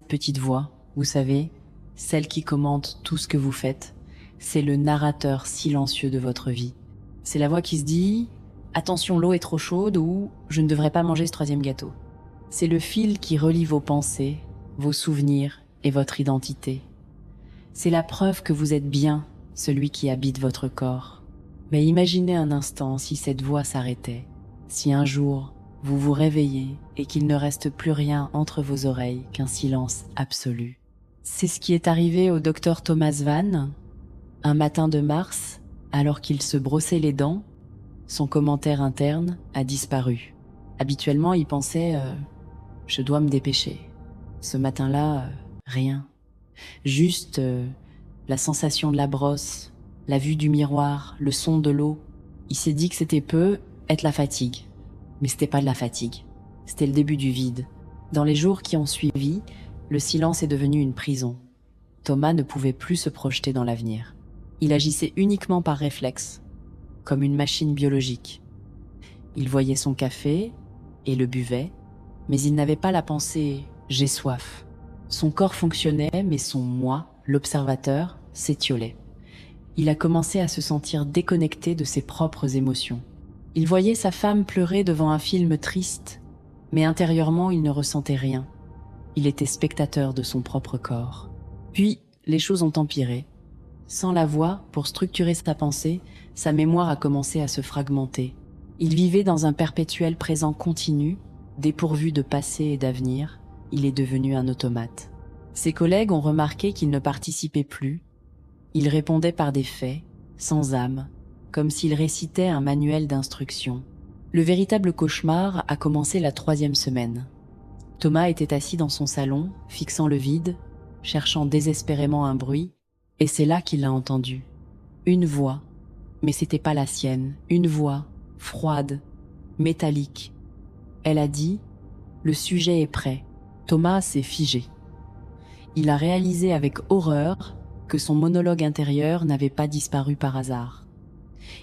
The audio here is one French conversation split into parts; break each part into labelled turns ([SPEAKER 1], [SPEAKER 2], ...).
[SPEAKER 1] cette petite voix, vous savez, celle qui commente tout ce que vous faites. C'est le narrateur silencieux de votre vie. C'est la voix qui se dit « Attention, l'eau est trop chaude » ou « Je ne devrais pas manger ce troisième gâteau ». C'est le fil qui relie vos pensées, vos souvenirs et votre identité. C'est la preuve que vous êtes bien celui qui habite votre corps. Mais imaginez un instant si cette voix s'arrêtait, si un jour vous vous réveillez et qu'il ne reste plus rien entre vos oreilles qu'un silence absolu. C'est ce qui est arrivé au docteur Thomas Mann. Un matin de mars, alors qu'il se brossait les dents, son commentaire interne a disparu. Habituellement, il pensait je dois me dépêcher. Ce matin-là, rien. Juste la sensation de la brosse, la vue du miroir, le son de l'eau. Il s'est dit que c'était peu être la fatigue. Mais c'était pas de la fatigue. C'était le début du vide. Dans les jours qui ont suivi, le silence est devenu une prison. Thomas ne pouvait plus se projeter dans l'avenir. Il agissait uniquement par réflexe, comme une machine biologique. Il voyait son café et le buvait, mais il n'avait pas la pensée « j'ai soif ». Son corps fonctionnait, mais son moi, l'observateur, s'étiolait. Il a commencé à se sentir déconnecté de ses propres émotions. Il voyait sa femme pleurer devant un film triste, mais intérieurement il ne ressentait rien. Il était spectateur de son propre corps. Puis, les choses ont empiré. Sans la voix, pour structurer sa pensée, sa mémoire a commencé à se fragmenter. Il vivait dans un perpétuel présent continu, dépourvu de passé et d'avenir. Il est devenu un automate. Ses collègues ont remarqué qu'il ne participait plus. Il répondait par des faits, sans âme, comme s'il récitait un manuel d'instruction. Le véritable cauchemar a commencé la 3e semaine. Thomas était assis dans son salon, fixant le vide, cherchant désespérément un bruit, et c'est là qu'il l'a entendu. Une voix, mais c'était pas la sienne, une voix, froide, métallique. Elle a dit « Le sujet est prêt ». Thomas s'est figé. Il a réalisé avec horreur que son monologue intérieur n'avait pas disparu par hasard.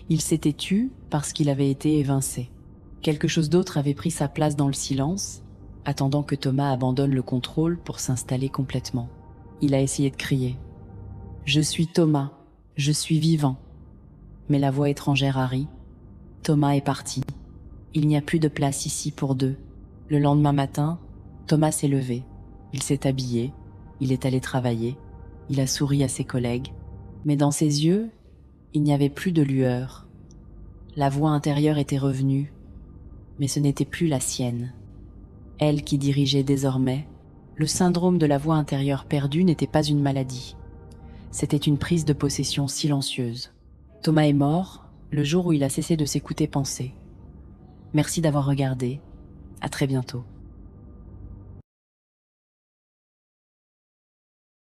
[SPEAKER 1] Il s'était tu parce qu'il avait été évincé. Quelque chose d'autre avait pris sa place dans le silence, attendant que Thomas abandonne le contrôle pour s'installer complètement. Il a essayé de crier. « Je suis Thomas, je suis vivant ». Mais la voix étrangère a ri. Thomas est parti. Il n'y a plus de place ici pour deux. Le lendemain matin, Thomas s'est levé. Il s'est habillé. Il est allé travailler. Il a souri à ses collègues. Mais dans ses yeux, il n'y avait plus de lueur. La voix intérieure était revenue, mais ce n'était plus la sienne. Elle qui dirigeait désormais, le syndrome de la voix intérieure perdue n'était pas une maladie. C'était une prise de possession silencieuse. Thomas est mort le jour où il a cessé de s'écouter penser. Merci d'avoir regardé. À très bientôt.